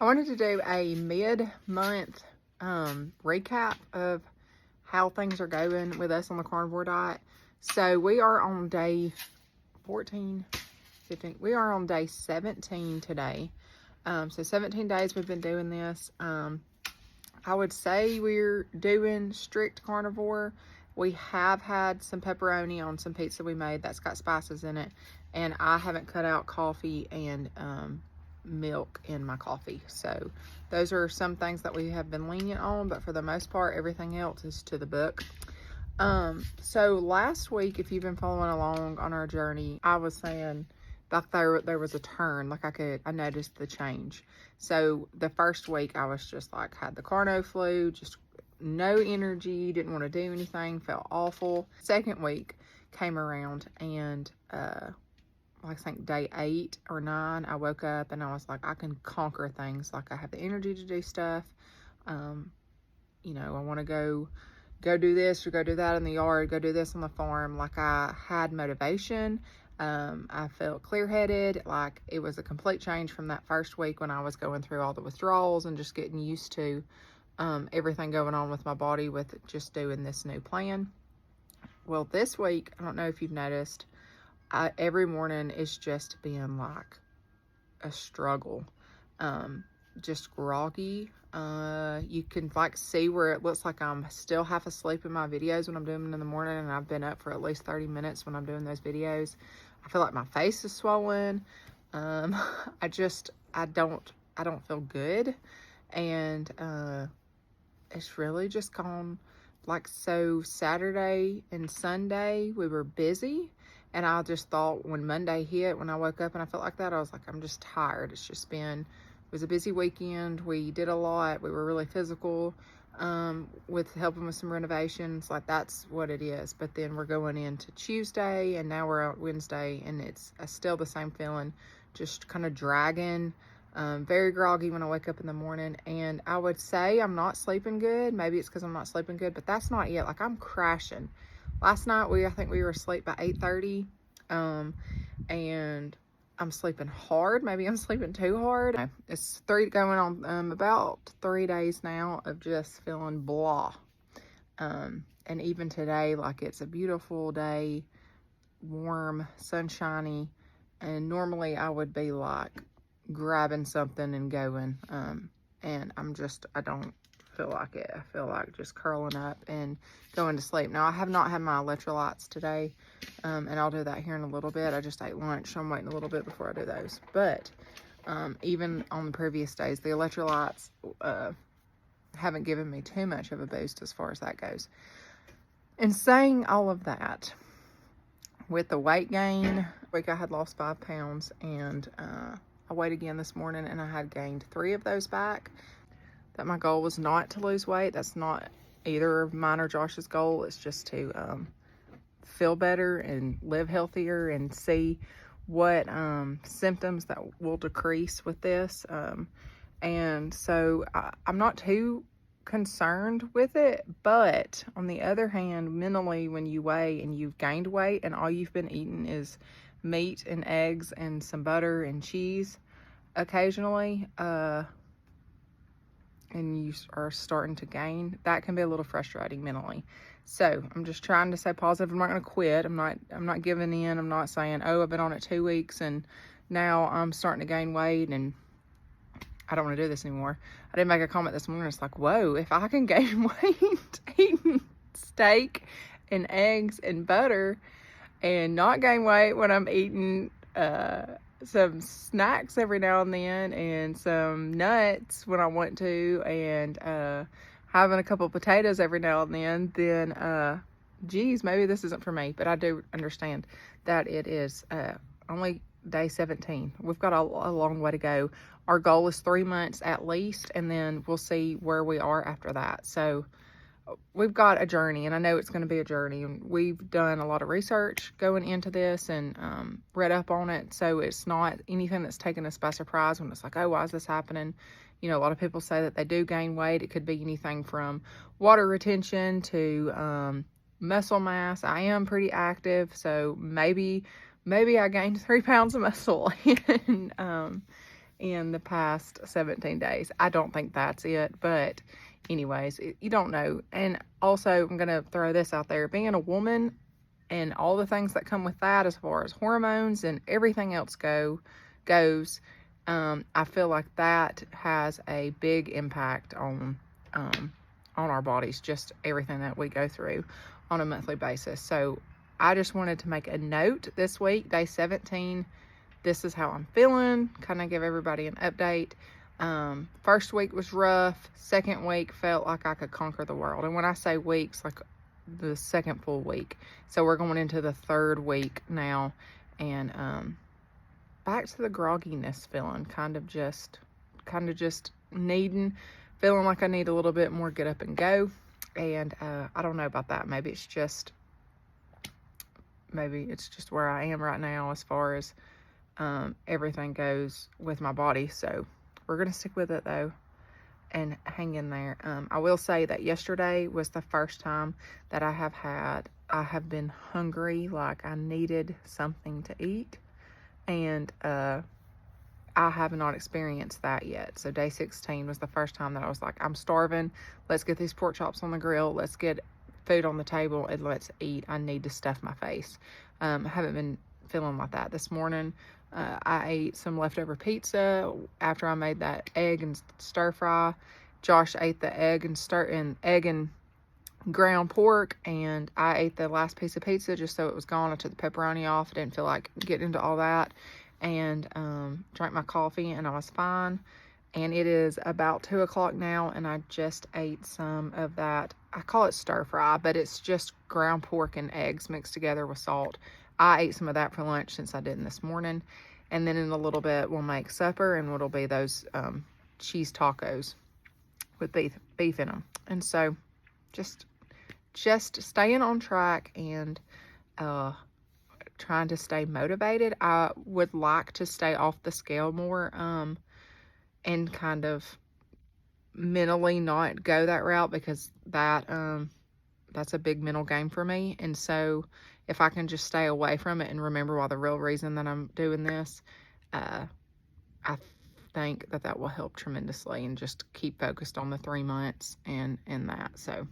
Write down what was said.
I wanted to do a mid-month recap of how things are going with us on the carnivore diet. So we are on day 14, 15. We are on day 17 today. So 17 days we've been doing this. I would say we're doing strict carnivore. We have had some pepperoni on some pizza we made that's got spices in it. And I haven't cut out coffee and milk in my coffee. So those are some things that we have been lenient on, but for the most part, everything else is to the book. So last week, if you've been following along on our journey, I was saying like there was a turn, like I noticed the change. So the first week I was just like, had the carno flu, just no energy, didn't want to do anything, felt awful. Second week came around and, I think day 8 or 9, I woke up and I was like, I can conquer things. Like I have the energy to do stuff. You know, I want to go do this or go do that in the yard, go do this on the farm. Like I had motivation. I felt clear-headed. Like it was a complete change from that first week when I was going through all the withdrawals and just getting used to everything going on with my body with just doing this new plan. Well, this week, I don't know if you've noticed, every morning is just being like a struggle. Just groggy. You can like see where it looks like I'm still half asleep in my videos when I'm doing them in the morning, and I've been up for at least 30 minutes when I'm doing those videos. I feel like my face is swollen. I don't feel good. And it's really just gone like, so Saturday and Sunday we were busy. And I just thought when Monday hit, when I woke up and I felt like that, I was like, I'm just tired. It's just been, it was a busy weekend. We did a lot. We were really physical with helping with some renovations. Like that's what it is. But then we're going into Tuesday and now we're on Wednesday and it's still the same feeling, just kind of dragging, very groggy when I wake up in the morning. And I would say I'm not sleeping good. Maybe it's because I'm not sleeping good, but that's not it. Like I'm crashing. Last night, I think we were asleep by 8:30, and I'm sleeping hard. Maybe I'm sleeping too hard. It's going on about 3 days now of just feeling blah. And even today, like it's a beautiful day, warm, sunshiny, and normally I would be like grabbing something and going, and I don't feel like it. I feel like just curling up and going to sleep. Now I have not had my electrolytes today, and I'll do that here in a little bit. I just ate lunch, so I'm waiting a little bit before I do those. But even on the previous days, the electrolytes haven't given me too much of a boost as far as that goes. And saying all of that, with the weight gain, week I had lost 5 pounds, and I weighed again this morning and I had gained 3 of those back. That my goal was not to lose weight. That's not either of mine or Josh's goal. It's just to feel better and live healthier and see what symptoms that will decrease with this. And so I'm not too concerned with it. But on the other hand, mentally, when you weigh and you've gained weight and all you've been eating is meat and eggs and some butter and cheese occasionally, and you are starting to gain, that can be a little frustrating mentally. So I'm just trying to stay positive. I'm not going to quit. I'm not giving in. I'm not saying, oh, I've been on it 2 weeks and now I'm starting to gain weight and I don't want to do this anymore. I did make a comment this morning. It's like, whoa, if I can gain weight eating steak and eggs and butter and not gain weight when I'm eating some snacks every now and then and some nuts when I want to, and having a couple of potatoes every now and then geez, maybe this isn't for me. But I do understand that it is only day 17. We've got a long way to go. Our goal is 3 months at least, and then we'll see where we are after that. So we've got a journey, and I know it's going to be a journey, and we've done a lot of research going into this and read up on it. So it's not anything that's taken us by surprise when it's like, oh, why is this happening? You know, a lot of people say that they do gain weight. It could be anything from water retention to muscle mass. I am pretty active, so maybe I gained 3 pounds of muscle. in the past 17 days. I don't think that's it, but anyways, you don't know. And also, I'm going to throw this out there. Being a woman and all the things that come with that as far as hormones and everything else goes, I feel like that has a big impact on our bodies, just everything that we go through on a monthly basis. So I just wanted to make a note this week, day 17. This is how I'm feeling, kind of give everybody an update. First week was rough. Second week felt like I could conquer the world. And when I say weeks, like the second full week. So we're going into the third week now, and back to the grogginess feeling, kind of just feeling like I need a little bit more get up and go. And I don't know about that. Maybe it's just where I am right now as far as everything goes with my body. So we're gonna stick with it though and hang in there. I will say that yesterday was the first time that I have been hungry, like I needed something to eat, and I have not experienced that yet. So day 16 was the first time that I was like, I'm starving, let's get these pork chops on the grill, let's get food on the table, and let's eat. I need to stuff my face. I haven't been feeling like that. This morning I ate some leftover pizza after I made that egg and stir fry. Josh ate the egg and ground pork, and I ate the last piece of pizza just so it was gone. I took the pepperoni off. I didn't feel like getting into all that, and drank my coffee, and I was fine. And it is about 2 o'clock now, and I just ate some of that. I call it stir fry, but it's just ground pork and eggs mixed together with salt. I ate some of that for lunch since I didn't this morning. And then in a little bit, we'll make supper, and it'll be those cheese tacos with beef in them. And so just staying on track and trying to stay motivated. I would like to stay off the scale more and kind of mentally not go that route, because that's a big mental game for me. And so if I can just stay away from it and remember why the real reason that I'm doing this, I think that will help tremendously, and just keep focused on the 3 months and that. So